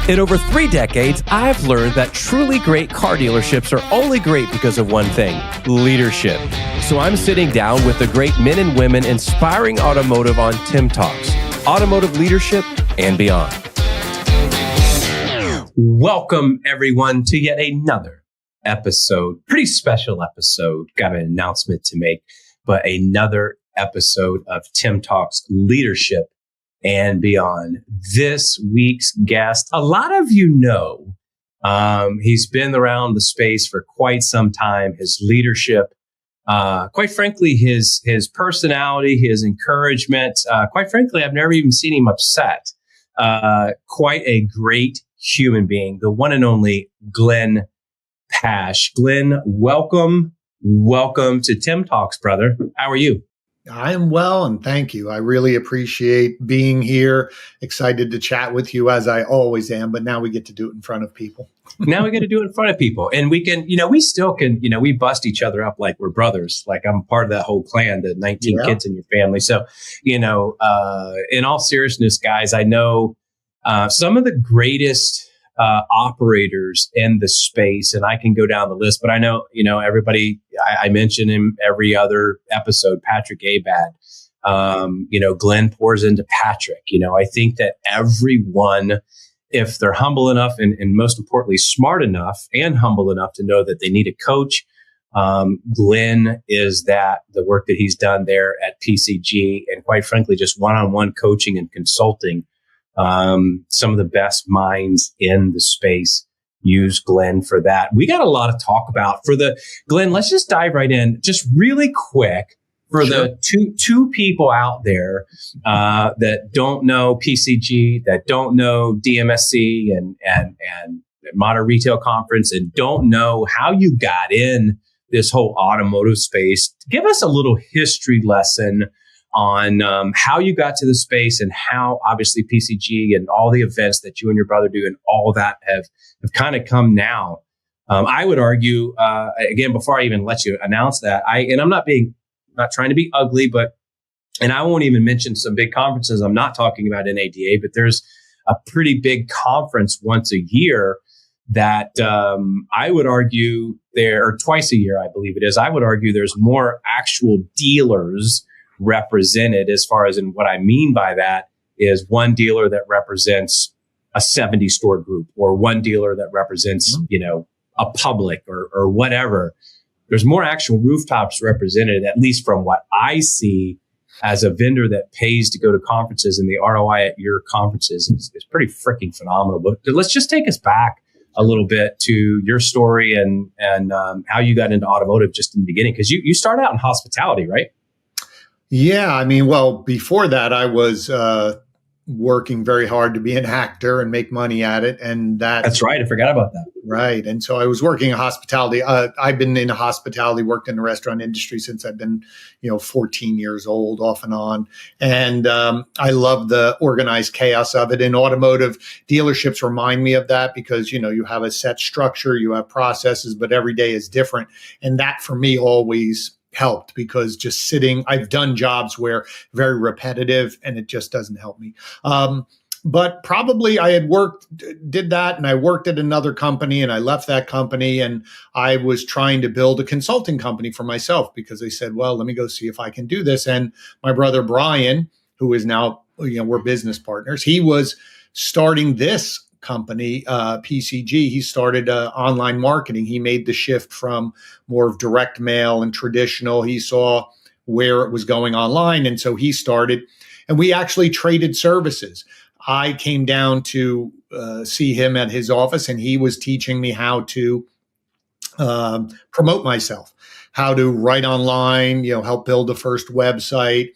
In over 3 decades, I've learned that truly great car dealerships are only great because of one thing: leadership. So I'm sitting down with the great men and women inspiring automotive on TimTalks, automotive leadership and beyond. Welcome, everyone, to yet another episode. Pretty special episode. Got an announcement to make, but another episode of TimTalks Leadership and Beyond. This week's guest, a lot of you know, he's been around the space for quite some time. His leadership, quite frankly, his personality, his encouragement, quite frankly, I've never even seen him upset. Quite a great human being, the one and only Glenn Pasch. Glenn, welcome to TimTalks, brother. How are you? I am well, and thank you. I really appreciate being here. Excited to chat with you, as I always am, but now we get to do it in front of people. Now we get to do it in front of people. And we can, we still can, we bust each other up like we're brothers. Like I'm part of that whole clan, the 19 kids in your family. So, in all seriousness, guys, I know some of the greatest operators in the space, and I can go down the list, but I know, everybody, I mention him every other episode, Patrick Abad. Glenn pours into Patrick. I think that everyone, if they're humble enough and most importantly, smart enough and humble enough to know that they need a coach, Glenn is that. The work that he's done there at PCG, and quite frankly, just one-on-one coaching and consulting. Some of the best minds in the space use Glenn for that. We got a lot to talk about Glenn. Let's just dive right in, just really quick for the two people out there, that don't know PCG, that don't know DMSC and Modern Retail Conference, and don't know how you got in this whole automotive space. Give us a little history lesson on how you got to the space, and how obviously PCG and all the events that you and your brother do and all that have kind of come now. I would argue, again, before I even let you announce that, I'm not trying to be ugly, and I won't even mention some big conferences. I'm not talking about NADA, but there's a pretty big conference once a year that I would argue or twice a year, I believe it is. I would argue there's more actual dealers represented. As far as, in what I mean by that is one dealer that represents a 70 store group, or one dealer that represents, a public or whatever. There's more actual rooftops represented, at least from what I see as a vendor that pays to go to conferences, and the ROI at your conferences is pretty freaking phenomenal. But let's just take us back a little bit to your story and how you got into automotive just in the beginning. Cause you started out in hospitality, right? Yeah, before that, I was working very hard to be an actor and make money at it. And that's right. I forgot about that. Right. And so I was working in hospitality. I've been in hospitality, worked in the restaurant industry since I've been, 14 years old, off and on. And I love the organized chaos of it. And automotive dealerships remind me of that because, you have a set structure, you have processes, but every day is different. And that for me always helped, because just sitting, I've done jobs where very repetitive, and it just doesn't help me. But probably I had did that, and I worked at another company, and I left that company, and I was trying to build a consulting company for myself, because they said, well, let me go see if I can do this. And my brother, Brian, who is now, we're business partners, he was starting this company, PCG. He started online marketing. He made the shift from more of direct mail and traditional. He saw where it was going online. And so he started, and we actually traded services. I came down to see him at his office, and he was teaching me how to promote myself, how to write online, help build the first website,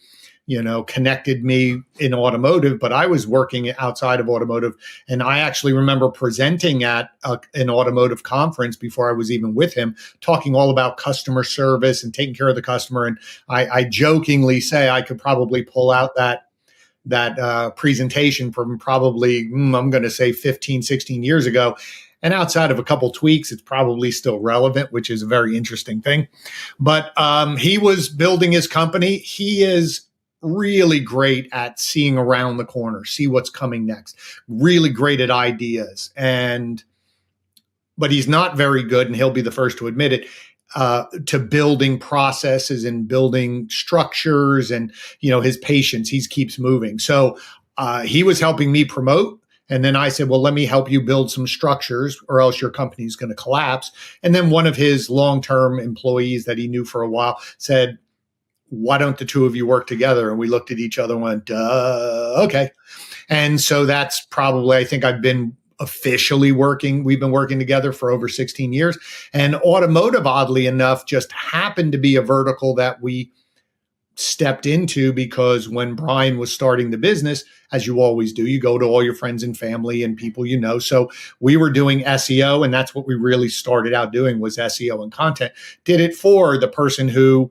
connected me in automotive, but I was working outside of automotive. And I actually remember presenting at an automotive conference before I was even with him, talking all about customer service and taking care of the customer. And I jokingly say I could probably pull out that presentation from probably, I'm going to say 15, 16 years ago. And outside of a couple tweaks, it's probably still relevant, which is a very interesting thing. But he was building his company. He is really great at seeing around the corner, see what's coming next, really great at ideas. But he's not very good, and he'll be the first to admit it, to building processes and building structures, and, his patience, he keeps moving. So he was helping me promote. And then I said, well, let me help you build some structures, or else your company is going to collapse. And then one of his long-term employees that he knew for a while said, why don't the two of you work together? And we looked at each other and went, okay. And so that's probably, I think we've been working together for over 16 years. And automotive, oddly enough, just happened to be a vertical that we stepped into, because when Brian was starting the business, as you always do, you go to all your friends and family and people So we were doing SEO, and that's what we really started out doing, was SEO and content. Did it for the person who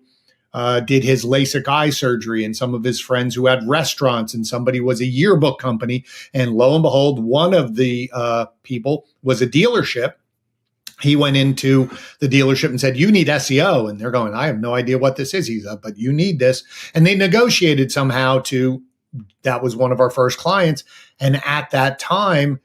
did his LASIK eye surgery, and some of his friends who had restaurants, and somebody was a yearbook company. And lo and behold, one of the people was a dealership. He went into the dealership and said, you need SEO. And they're going, I have no idea what this is. He's like, but you need this. And they negotiated somehow that was one of our first clients. And at that time,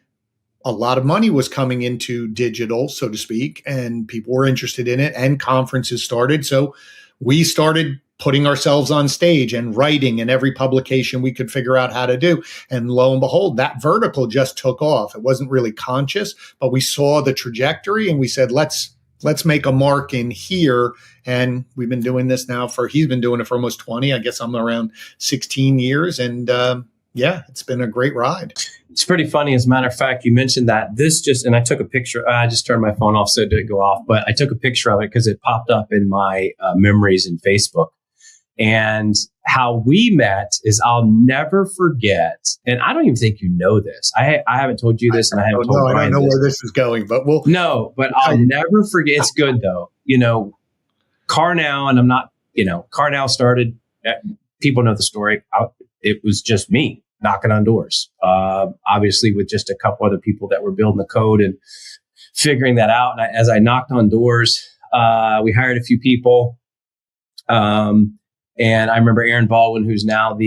a lot of money was coming into digital, so to speak, and people were interested in it, and conferences started. So we started putting ourselves on stage and writing in every publication we could figure out how to do. And lo and behold, that vertical just took off. It wasn't really conscious, but we saw the trajectory, and we said, let's make a mark in here. And we've been doing this now he's been doing it for almost 20. I guess I'm around 16 years. And it's been a great ride. It's pretty funny. As a matter of fact, you mentioned that and I took a picture. I just turned my phone off so it didn't go off, but I took a picture of it because it popped up in my memories in Facebook. And how we met is, I'll never forget. And I don't even think you know this. I haven't told you this, and I haven't told Brian. I don't know where this is going, but I'll never forget. It's good though. Car Now, and I'm not. Car Now started. People know the story. It was just me knocking on doors, obviously with just a couple other people that were building the code and figuring that out. And as I knocked on doors, we hired a few people. And I remember Aaron Baldwin, who's now I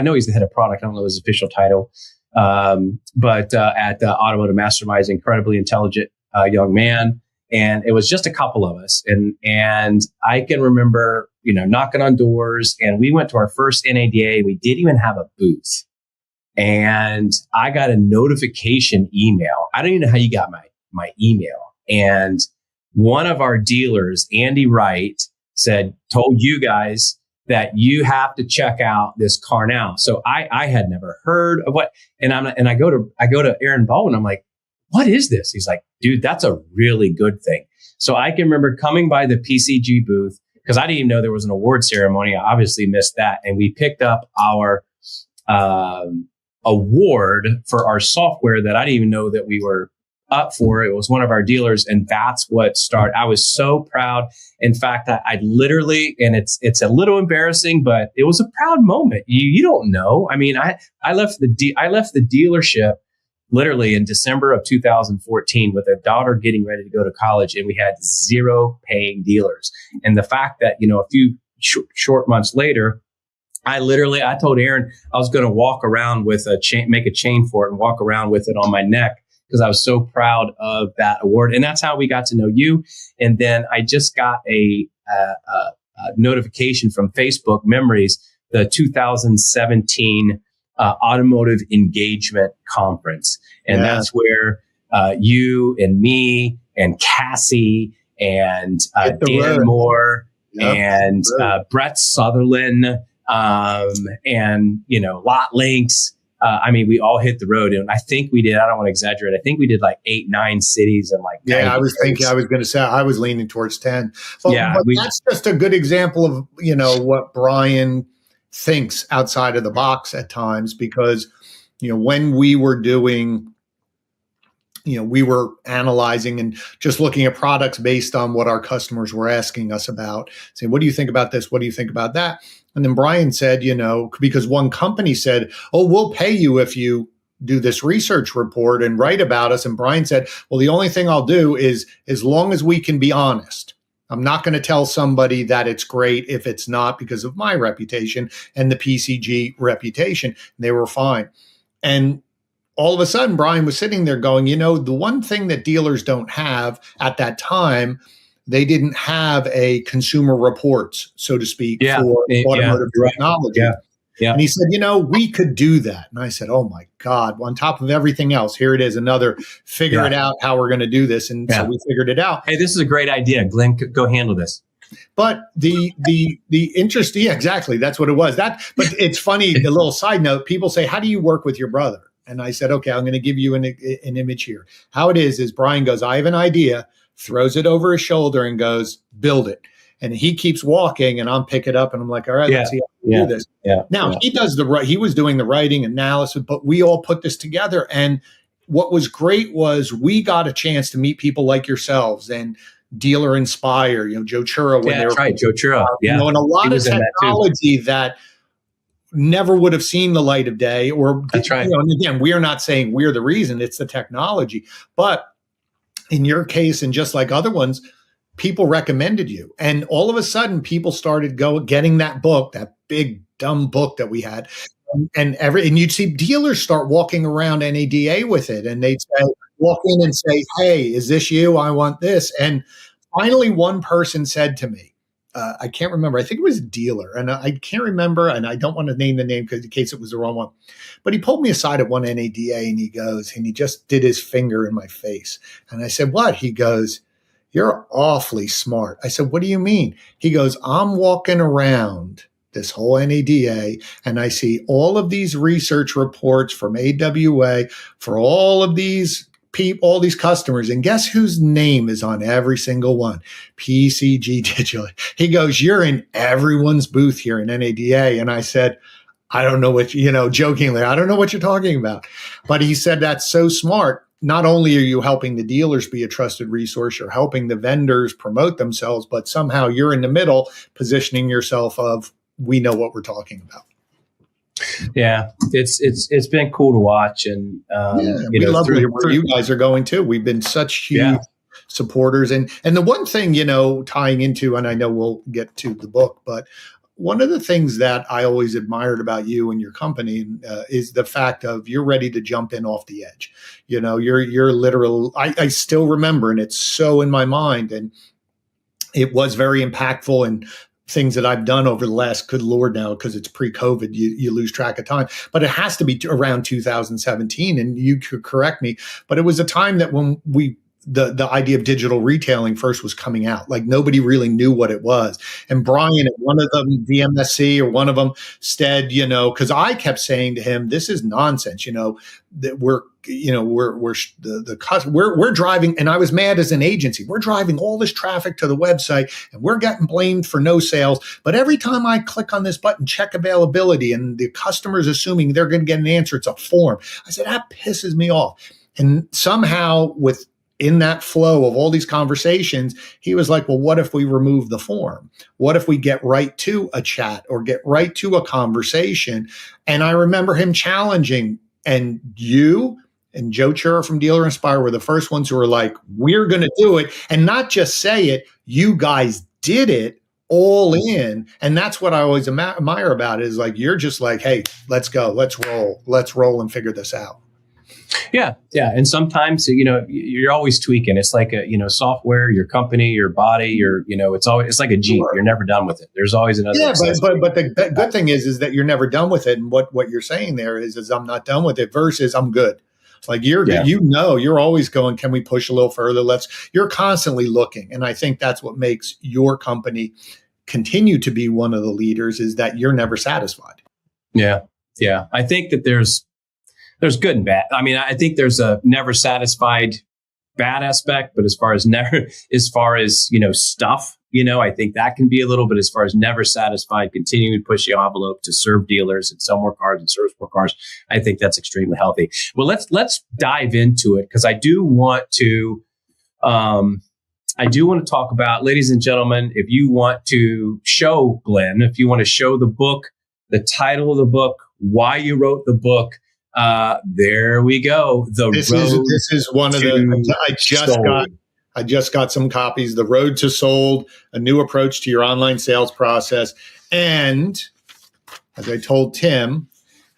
know he's the head of product. I don't know his official title. But at Automotive Masterminds, incredibly intelligent young man. And it was just a couple of us. And I can remember, knocking on doors, and we went to our first NADA. We didn't even have a booth. And I got a notification email. I don't even know how you got my email. And one of our dealers, Andy Wright, told you guys that you have to check out this car now. So I had never heard of what, and I go to Aaron Baldwin. I'm like, what is this? He's like, dude, that's a really good thing. So I can remember coming by the PCG booth, because I didn't even know there was an award ceremony. I obviously missed that. And we picked up our award for our software that I didn't even know that we were up for. It was one of our dealers, and that's what started. I was so proud. In fact, I literally, and it's a little embarrassing, but it was a proud moment. You don't know. I mean, I left the dealership literally in December of 2014 with a daughter getting ready to go to college, and we had 0 paying dealers. And the fact that, a few short months later, I told Aaron I was going to walk around with a chain, make a chain for it and walk around with it on my neck, because I was so proud of that award. And that's how we got to know you. And then I just got a notification from Facebook Memories, the 2017 Automotive Engagement Conference. And that's where you and me and Cassie and Dan Moore and Brett Sutherland and, Lot Links. We all hit the road, and I think we did. I don't want to exaggerate. I think we did like 8-9 cities and like. Yeah, I was going to say I was leaning towards 10. But that's just a good example of what Brian thinks outside of the box at times, because when we were doing, we were analyzing and just looking at products based on what our customers were asking us about, saying, what do you think about this? What do you think about that? And then Brian said, because one company said, oh, we'll pay you if you do this research report and write about us. And Brian said, well, the only thing I'll do is, as long as we can be honest. I'm not going to tell somebody that it's great if it's not because of my reputation and the PCG reputation. And they were fine. And all of a sudden, Brian was sitting there going, the one thing that dealers don't have at that time, they didn't have a consumer reports, so to speak, for automotive technology. Yeah. Yeah. And he said, we could do that. And I said, oh my God, on top of everything else, here it is, another figure it out how we're going to do this. And so we figured it out. Hey, this is a great idea. Glenn, go handle this. But the interest, exactly. That's what it was. But it's funny, a little side note, people say, how do you work with your brother? And I said, okay, I'm going to give you an image here. How it is Brian goes, I have an idea, throws it over his shoulder and goes, build it. And he keeps walking and I'm pick it up and I'm like, all right, let's see how we do this. Now he was doing the writing analysis, but we all put this together. And what was great was we got a chance to meet people like yourselves and Dealer Inspire, Joe Churro. Joe Churro. And a lot of technology that never would have seen the light of day. That's right. And again, we are not saying we're the reason, it's the technology. But in your case, and just like other ones, people recommended you. And all of a sudden, people started getting that book, that big, dumb book that we had. And you'd see dealers start walking around NADA with it. And they'd walk in and say, hey, is this you? I want this. And finally, one person said to me, I can't remember. I think it was a dealer. And I can't remember. And I don't want to name the name in case it was the wrong one. But he pulled me aside at one NADA and he goes, and he just did his finger in my face. And I said, what? He goes, you're awfully smart. I said, what do you mean? He goes, I'm walking around this whole NADA and I see all of these research reports from AWA for all of these people, all these customers. And guess whose name is on every single one? PCG Digital. He goes, you're in everyone's booth here in NADA. And I said, I don't know what, jokingly, I don't know what you're talking about. But he said, that's so smart. Not only are you helping the dealers be a trusted resource, you're helping the vendors promote themselves, but somehow you're in the middle positioning yourself of, we know what we're talking about. Yeah, it's been cool to watch. And we love where you guys are going too. We've been such huge supporters. And the one thing, tying into, and I know we'll get to the book, but one of the things that I always admired about you and your company is the fact of you're ready to jump in off the edge. You're literal. I still remember, and it's so in my mind, and it was very impactful and things that I've done over the last, good Lord, now, because it's pre-COVID, you lose track of time, but it has to be around 2017. And you could correct me, but it was a time that when the idea of digital retailing first was coming out. Like nobody really knew what it was. And Brian, at one of them, DMSC or one of them said, because I kept saying to him, this is nonsense, that we're driving, and I was mad as an agency. We're driving all this traffic to the website and we're getting blamed for no sales. But every time I click on this button, check availability, and the customer's assuming they're going to get an answer, it's a form. I said, that pisses me off. And somehow in that flow of all these conversations, he was like, well, what if we remove the form? What if we get right to a chat or get right to a conversation? And I remember him challenging, and you and Joe Churro from Dealer Inspire were the first ones who were like, we're going to do it. And not just say it, you guys did it all in. And that's what I always admire about it, is like, you're just like, hey, let's go, let's roll and figure this out. Yeah. And sometimes, you're always tweaking. It's like software, your company, your body, it's like a Jeep. Sure. You're never done with it. There's always another. Yeah, but the good thing is that you're never done with it. And what you're saying there is I'm not done with it versus I'm good. Like you're always going, can we push a little further? You're constantly looking. And I think that's what makes your company continue to be one of the leaders, is that you're never satisfied. Yeah. I think that there's good and bad. I mean, I think there's a never satisfied bad aspect, but as far as stuff, I think that can be a little bit, as far as never satisfied, continuing to push the envelope to serve dealers and sell more cars and service more cars. I think that's extremely healthy. Well, let's dive into it, because I do want to talk about, ladies and gentlemen, if you want to show Glenn, if you want to show the book, the title of the book, why you wrote the book, there we go. This is one of the. I just got some copies, The Road to Sold, A New Approach to Your Online Sales Process. And as I told Tim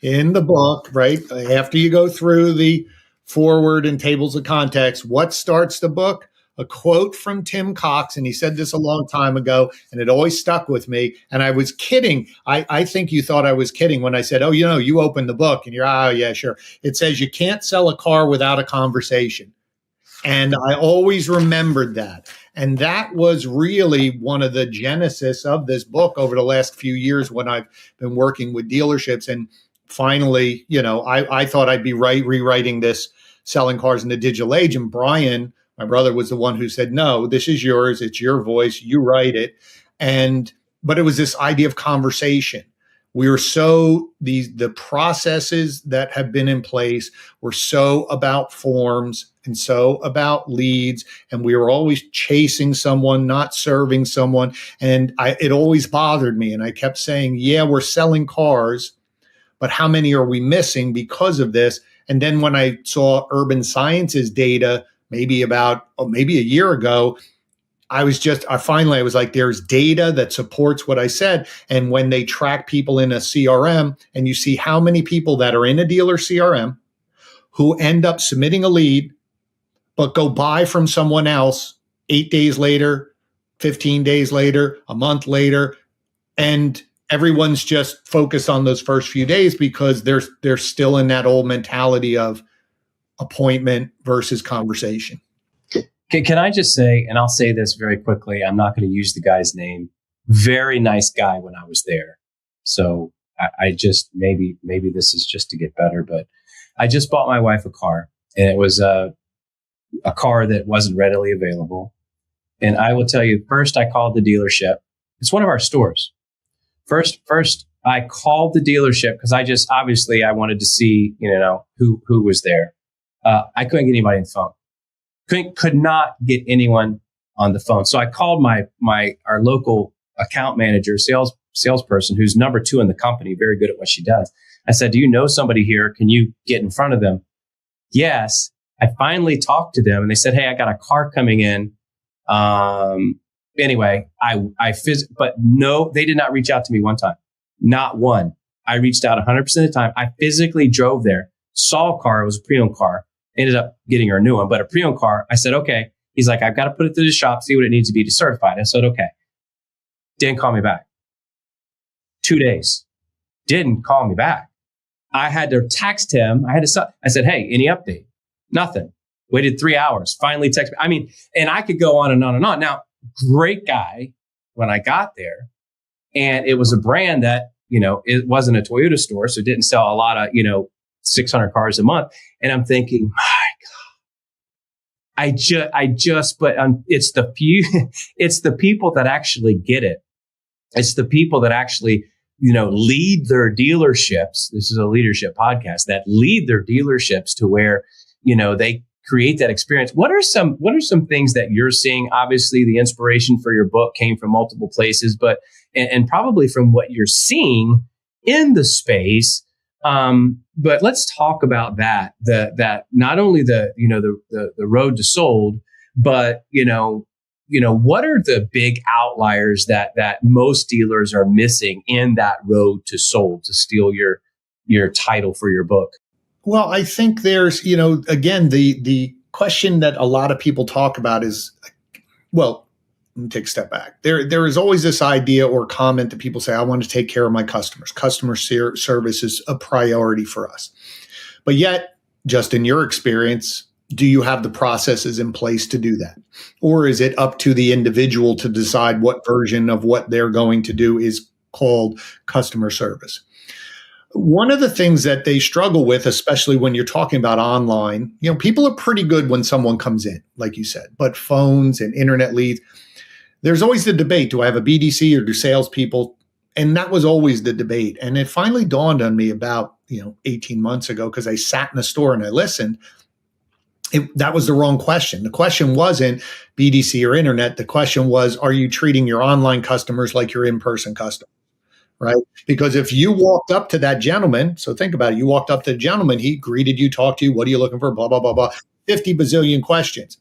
in the book, right, after you go through the forward and tables of context, what starts the book? A quote from Tim Cox, and he said this a long time ago, and it always stuck with me. And I was kidding. I think you thought I was kidding when I said, oh, you opened the book, and you're, oh, yeah, sure. It says you can't sell a car without a conversation. And I always remembered that. And that was really one of the genesis of this book over the last few years when I've been working with dealerships. And finally, I thought I'd be rewriting this Selling Cars in the Digital Age. And Brian, my brother, was the one who said, no, this is yours. It's your voice. You write it. But it was this idea of conversation. We were the processes that have been in place were so about forms and so about leads. And we were always chasing someone, not serving someone. And it always bothered me. And I kept saying, yeah, we're selling cars, but how many are we missing because of this? And then when I saw Urban Sciences data, maybe a year ago, I was like, there's data that supports what I said. And when they track people in a CRM and you see how many people that are in a dealer CRM who end up submitting a lead, but go buy from someone else 8 days later, 15 days later, a month later, and everyone's just focused on those first few days because they're still in that old mentality of appointment versus conversation. Can I just say, and I'll say this very quickly, I'm not going to use the guy's name. Very nice guy when I was there. So I just, maybe this is just to get better, but I just bought my wife a car, and it was a car that wasn't readily available. And I will tell you, first I called the dealership. It's one of our stores. First I called the dealership because obviously I wanted to see, who was there. I couldn't get anybody on the phone. Could not get anyone on the phone. So I called our local account manager, salesperson, who's number 2 in the company, very good at what she does. I said, do you know somebody here? Can you get in front of them? Yes. I finally talked to them and they said, hey, I got a car coming in. Anyway, but no, they did not reach out to me one time. Not one. I reached out 100% of the time. I physically drove there, saw a car. It was a pre-owned car. Ended up getting her a new one, but a pre-owned car. I said, okay. He's like, I've got to put it through the shop, see what it needs to be to certify it. I said, okay. Didn't call me back. 2 days. Didn't call me back. I had to text him. I said, hey, any update? Nothing. Waited 3 hours. Finally text me. And I could go on and on and on. Now, great guy when I got there. And it was a brand that, it wasn't a Toyota store, so it didn't sell a lot of, 600 cars a month. And I'm thinking, my God, it's the people that actually get it. It's the people that actually, lead their dealerships. This is a leadership podcast, that lead their dealerships to where, they create that experience. What are some things that you're seeing? Obviously, the inspiration for your book came from multiple places, but, and probably from what you're seeing in the space. But let's talk about that not only the road to sold, but, what are the big outliers that most dealers are missing in that road to sold, to steal your title for your book? Well, I think there's, again, the question that a lot of people talk about is, well, let me take a step back. There is always this idea or comment that people say, I want to take care of my customers. Customer service is a priority for us. But yet, just in your experience, do you have the processes in place to do that? Or is it up to the individual to decide what version of what they're going to do is called customer service? One of the things that they struggle with, especially when you're talking about online, people are pretty good when someone comes in, like you said, but phones and internet leads, there's always the debate. Do I have a BDC or do salespeople? And that was always the debate. And it finally dawned on me about, 18 months ago, because I sat in a store and I listened. That was the wrong question. The question wasn't BDC or internet. The question was, are you treating your online customers like your in-person customers? Right? Because if you walked up to that gentleman, so think about it, you walked up to the gentleman, he greeted you, talked to you, what are you looking for, blah, blah, blah, blah, 50 bazillion questions.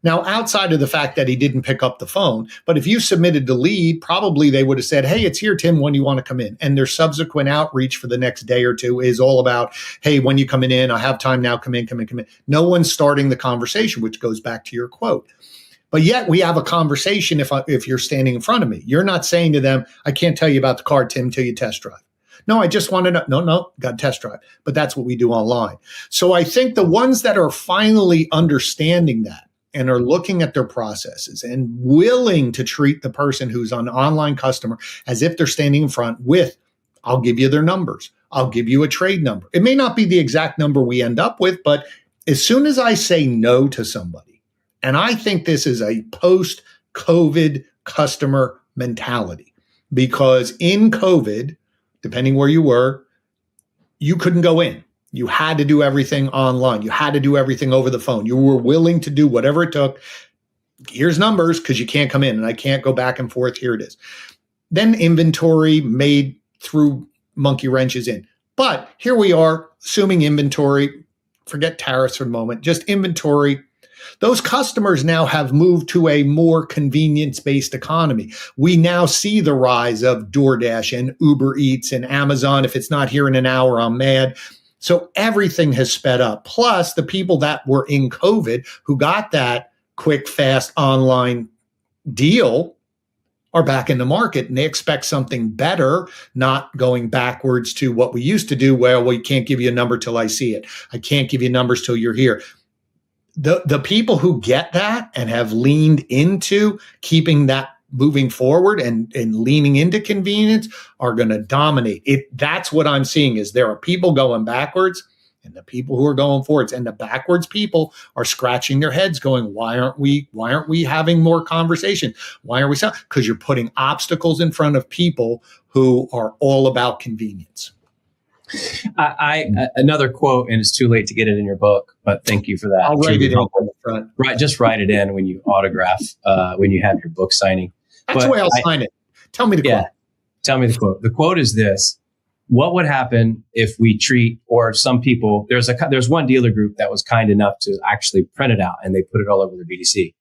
Now, outside of the fact that he didn't pick up the phone, but if you submitted the lead, probably they would have said, hey, it's here, Tim, when you want to come in. And their subsequent outreach for the next day or two is all about, hey, when you coming in, I have time now, come in. No one's starting the conversation, which goes back to your quote. But yet we have a conversation if you're standing in front of me. You're not saying to them, I can't tell you about the car, Tim, till you test drive. No, I just want to know. No, got to test drive. But that's what we do online. So I think the ones that are finally understanding that and are looking at their processes and willing to treat the person who's an online customer as if they're standing in front with, I'll give you their numbers. I'll give you a trade number. It may not be the exact number we end up with, but as soon as I say no to somebody, and I think this is a post-COVID customer mentality, because in COVID, depending where you were, you couldn't go in. You had to do everything online. You had to do everything over the phone. You were willing to do whatever it took. Here's numbers because you can't come in and I can't go back and forth. Here it is. Then inventory made through monkey wrenches in. But here we are, assuming inventory, forget tariffs for a moment, just inventory. Those customers now have moved to a more convenience-based economy. We now see the rise of DoorDash and Uber Eats and Amazon. If it's not here in an hour, I'm mad. So everything has sped up. Plus, the people that were in COVID who got that quick, fast online deal are back in the market, and they expect something better, not going backwards to what we used to do. Well, we can't give you a number till I see it. I can't give you numbers till you're here. The people who get that and have leaned into keeping that moving forward and leaning into convenience are going to dominate it. That's what I'm seeing is there are people going backwards and the people who are going forwards, and the backwards people are scratching their heads going, why aren't we having more conversation? Why are we selling? Because you're putting obstacles in front of people who are all about convenience. Another quote, and it's too late to get it in your book, but thank you for that. I'll write it in the front. Right, just write it in when you autograph, when you have your book signing. That's the way I'll sign it. Tell me the quote. Tell me the quote. The quote is this: what would happen if we treat, or some people, there's one dealer group that was kind enough to actually print it out and they put it all over their BDC.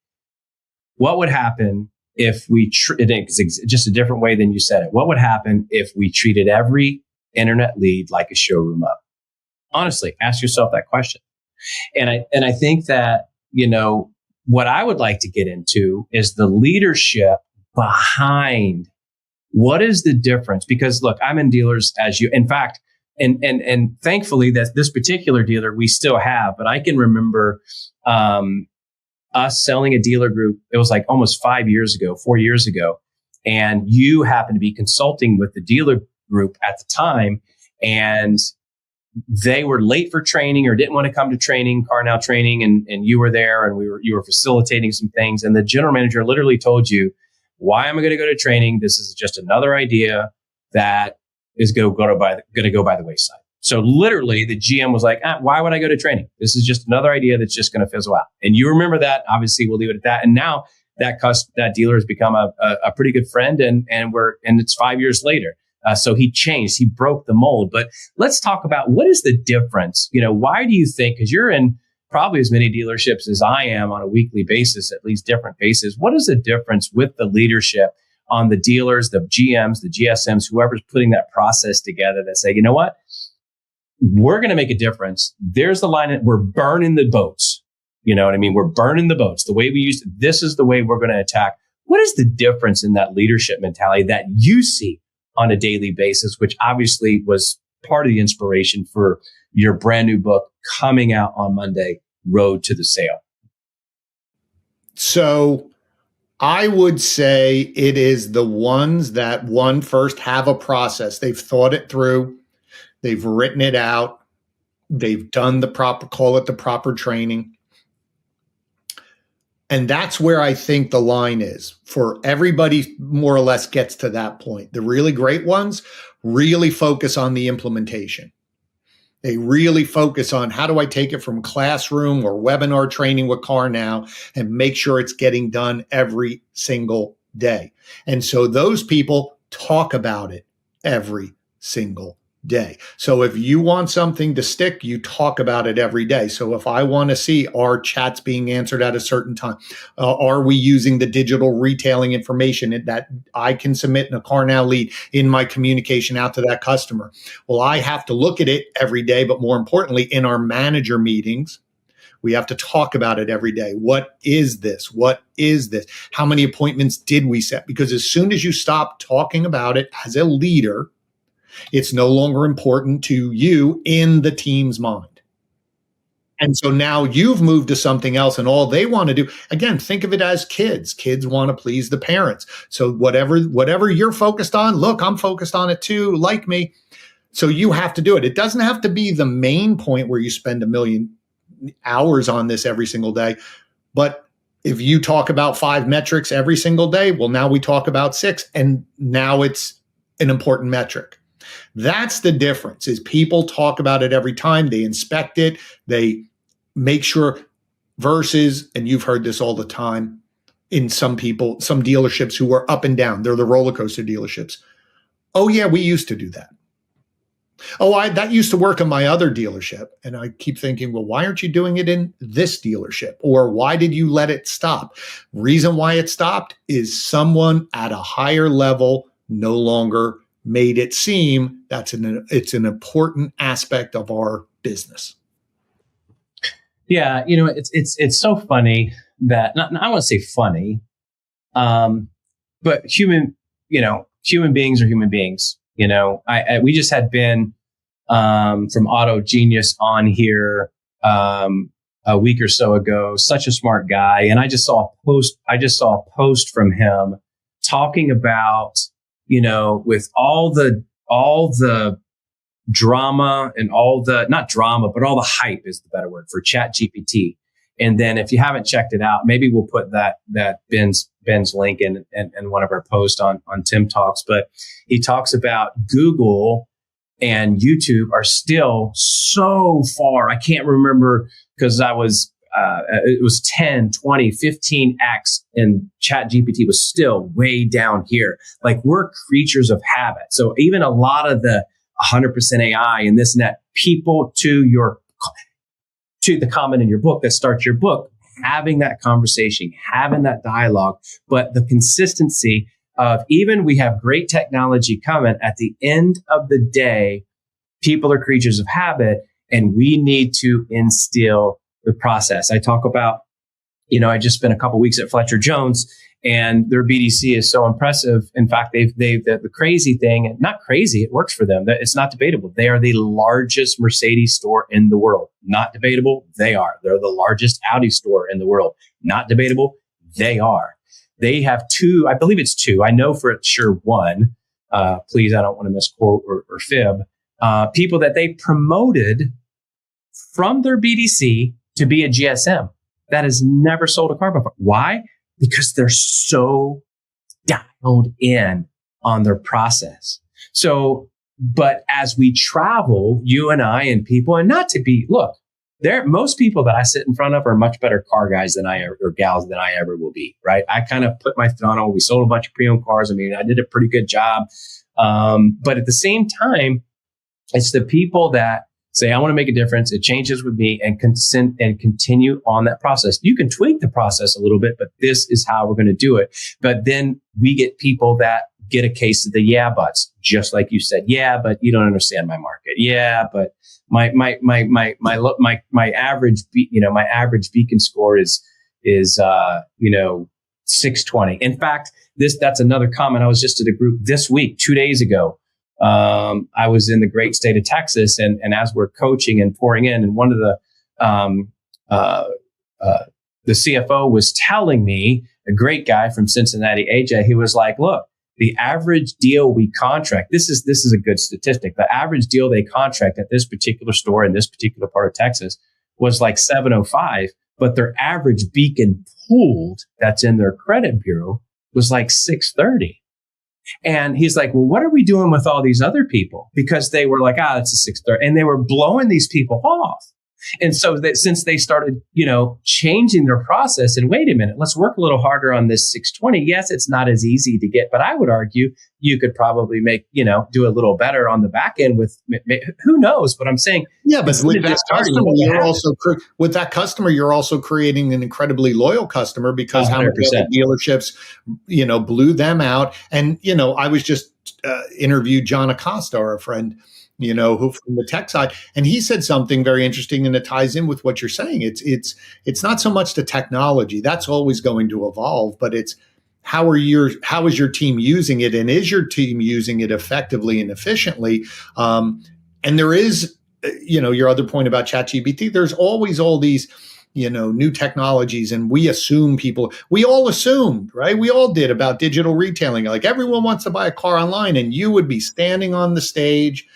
What would happen if we, it's just a different way than you said it. What would happen if we treated every internet lead like a showroom up? Honestly, ask yourself that question. And I think that, what I would like to get into is the leadership behind what is the difference. Because look, I'm in dealers in fact, and thankfully that this particular dealer we still have, but I can remember, us selling a dealer group. It was like almost 4 years ago. And you happened to be consulting with the dealer group at the time, and they were late for training or didn't want to come to training, car now training, and you were there and you were facilitating some things, and the general manager literally told you, why am I going to go to training? This is just another idea that is going to go by the wayside. So literally the GM was like, why would I go to training? This is just another idea that's just going to fizzle out. And you remember that. Obviously we'll leave it at that. And now that dealer has become a pretty good friend, and it's 5 years later. So he changed, he broke the mold. But let's talk about what is the difference? Why do you think, because you're in probably as many dealerships as I am on a weekly basis, at least different bases. What is the difference with the leadership on the dealers, the GMs, the GSMs, whoever's putting that process together that say, you know what, we're going to make a difference. There's the line that we're burning the boats. You know what I mean? We're burning the boats. The way we used it, this is the way we're going to attack. What is the difference in that leadership mentality that you see on a daily basis, which obviously was part of the inspiration for your brand new book coming out on Monday, Road to the Sale? So I would say it is the ones that first have a process. They've thought it through. They've written it out. They've done call it the proper training. And that's where I think the line is for everybody, more or less gets to that point. The really great ones really focus on the implementation. They really focus on how do I take it from classroom or webinar training with Car Now and make sure it's getting done every single day. And so those people talk about it every single day. So if you want something to stick, you talk about it every day. So if I want to see, are chats being answered at a certain time? Are we using the digital retailing information that I can submit in a Car Now lead in my communication out to that customer? Well, I have to look at it every day, but more importantly, in our manager meetings, we have to talk about it every day. What is this? What is this? How many appointments did we set? Because as soon as you stop talking about it as a leader, it's no longer important to you in the team's mind. And so now you've moved to something else, and all they want to do, again, think of it as kids. Kids want to please the parents. So whatever you're focused on, look, I'm focused on it too, like me. So you have to do it. It doesn't have to be the main point where you spend 1 million hours on this every single day. But if you talk about 5 metrics every single day, well, now we talk about 6, and now it's an important metric. That's the difference, is people talk about it every time. They inspect it. They make sure versus, and you've heard this all the time in some dealerships who are up and down. They're the roller coaster dealerships. Oh yeah, we used to do that. Oh, that used to work in my other dealership. And I keep thinking, well, why aren't you doing it in this dealership? Or why did you let it stop? Reason why it stopped is someone at a higher level no longer made it seem it's an important aspect of our business. Yeah, it's so funny that I want to say funny, but human beings are human beings. We just had Ben from Auto Genius on here a week or so ago. Such a smart guy, and I just saw a post from him talking about, with all the drama and not drama, but all the hype is the better word for ChatGPT. And then if you haven't checked it out, maybe we'll put that Ben's link in one of our posts on TimTalks. But he talks about Google and YouTube are still so far. I can't remember because it was 10, 20, 15x, and ChatGPT was still way down here. Like, we're creatures of habit. So even a lot of the 100% AI and this and that, people to the comment in your book that starts your book, having that conversation, having that dialogue, but the consistency of, even we have great technology coming, at the end of the day, people are creatures of habit, and we need to instill the process. I talk about, I just spent a couple of weeks at Fletcher Jones, and their BDC is so impressive. In fact, the crazy thing, and not crazy, it works for them. It's not debatable. They are the largest Mercedes store in the world. Not debatable. They are. They're the largest Audi store in the world. Not debatable. They are. They have 2, I believe it's 2. I know for sure 1. Please, I don't want to misquote or fib. People that they promoted from their BDC to be a GSM that has never sold a car before. Why? Because they're so dialed in on their process. So, but as we travel, you and I and people, and not to be, look, most people that I sit in front of are much better car guys than or gals than I ever will be, right? I kind of put my foot on. We sold a bunch of pre-owned cars. I mean, I did a pretty good job. But at the same time, it's the people that say, I want to make a difference. It changes with me, and consent and continue on that process. You can tweak the process a little bit, but this is how we're going to do it. But then we get people that get a case of the yeah buts, just like you said. Yeah, but you don't understand my market. Yeah, but my average my average beacon score is 620. In fact, that's another comment. I was just at a group this week, 2 days ago. I was in the great state of Texas, and as we're coaching and pouring in, and one of the CFO was telling me, a great guy from Cincinnati, AJ, he was like, look, the average deal we contract, this is a good statistic. The average deal they contract at this particular store in this particular part of Texas was like 705, but their average beacon pooled that's in their credit bureau was like 630. And he's like, well, what are we doing with all these other people? Because they were like, it's a 630. And they were blowing these people off. And so that since they started, changing their process and wait a minute, let's work a little harder on this 620. Yes, it's not as easy to get, but I would argue you could probably make, do a little better on the back end with, who knows? But I'm saying, yeah, but with that customer, you're also creating an incredibly loyal customer because 100%. How many other dealerships, blew them out. And, I was just interviewed John Acosta, our friend, who from the tech side, and he said something very interesting, and it ties in with what you're saying. It's not so much the technology that's always going to evolve, but it's how is your team using it, and is your team using it effectively and efficiently? And there is, your other point about ChatGPT. There's always all these, new technologies, and we all assumed, right? We all did about digital retailing. Like everyone wants to buy a car online, and you would be standing on the stage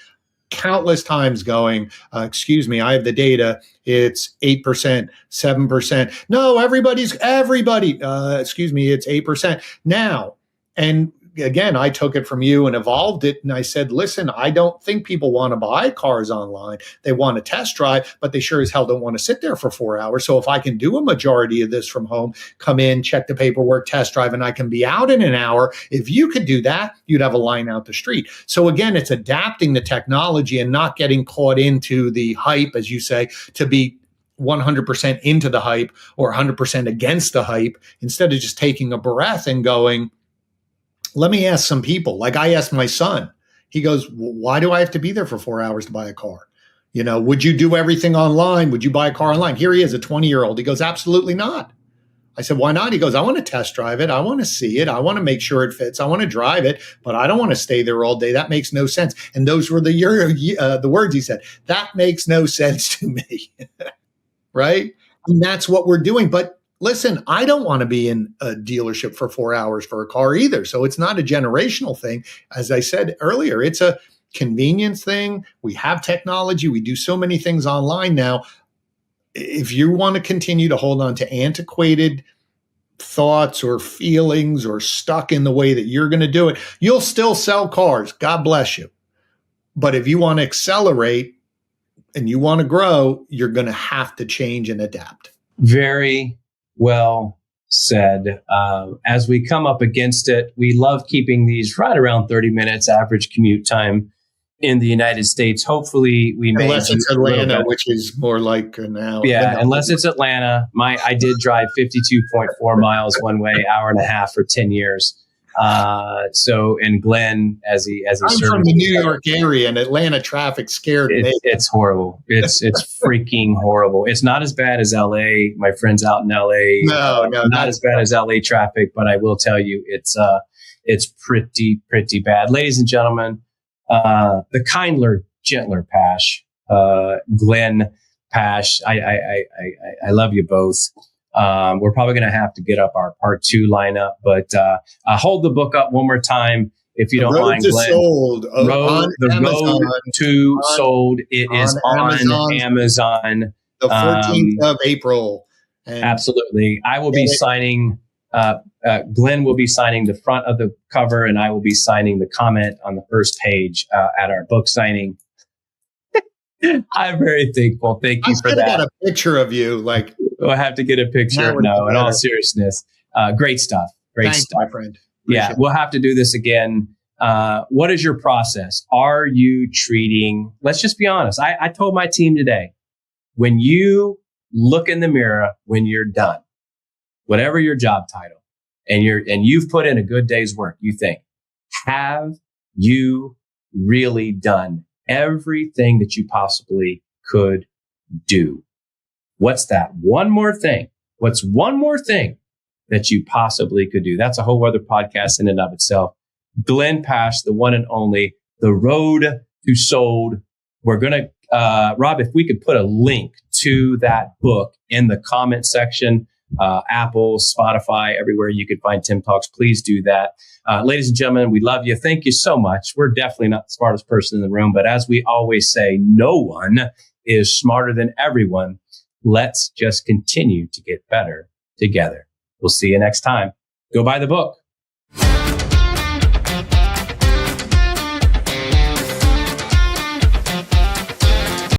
countless times going, excuse me, I have the data. It's 8%, 7%. No, everybody, excuse me, it's 8% now. And again, I took it from you and evolved it. And I said, listen, I don't think people want to buy cars online. They want to test drive, but they sure as hell don't want to sit there for 4 hours. So if I can do a majority of this from home, come in, check the paperwork, test drive, and I can be out in an hour. If you could do that, you'd have a line out the street. So again, it's adapting the technology and not getting caught into the hype, as you say, to be 100% into the hype or 100% against the hype, instead of just taking a breath and going, let me ask some people. Like I asked my son, he goes, why do I have to be there for 4 hours to buy a car? Would you do everything online? Would you buy a car online? Here he is, a 20-year-old. He goes, absolutely not. I said, why not? He goes, I want to test drive it. I want to see it. I want to make sure it fits. I want to drive it, but I don't want to stay there all day. That makes no sense. And those were the words he said. That makes no sense to me. Right? And that's what we're doing. But listen, I don't want to be in a dealership for 4 hours for a car either. So it's not a generational thing. As I said earlier, it's a convenience thing. We have technology. We do so many things online now. If you want to continue to hold on to antiquated thoughts or feelings or stuck in the way that you're going to do it, you'll still sell cars. God bless you. But if you want to accelerate and you want to grow, you're going to have to change and adapt. Very well said. As we come up against it, we love keeping these right around 30 minutes average commute time in the United States. Hopefully we may. Unless it's Atlanta, which is more like an hour. Yeah, unless it's Atlanta. I did drive 52.4 miles one way, hour and a half for 10 years. And Glenn, as he I'm from the New York area, and Atlanta traffic scared me. It's horrible. It's freaking horrible. It's not as bad as LA. My friends out in LA. No, not as bad as LA traffic, but I will tell you, it's pretty bad. Ladies and gentlemen, the kindler, gentler Pasch, Glenn Pasch. I love you both. We're probably going to have to get up our part 2 lineup, but hold the book up one more time if you don't mind, Glenn. Sold. Road to Sold. It is on Amazon. The 14th of April. And absolutely. I will be signing, Glenn will be signing the front of the cover, and I will be signing the comment on the first page at our book signing. I'm very thankful. Thank you for that. I got a picture of you. We'll have to get a picture. No, in all seriousness. Great stuff. Thanks, my friend. Appreciate we'll have to do this again. What is your process? Are you treating, let's just be honest. I told my team today, when you look in the mirror, when you're done, whatever your job title, and you've put in a good day's work, you think, have you really done everything that you possibly could do? What's that one more thing? What's one more thing that you possibly could do? That's a whole other podcast in and of itself. Glenn Pasch, the one and only, The Road to Sold. We're going to, Rob, if we could put a link to that book in the comment section, Apple, Spotify, everywhere you could find TimTalks, please do that. Ladies and gentlemen, we love you. Thank you so much. We're definitely not the smartest person in the room, but as we always say, no one is smarter than everyone. Let's just continue to get better together. We'll see you next time. Go buy the book.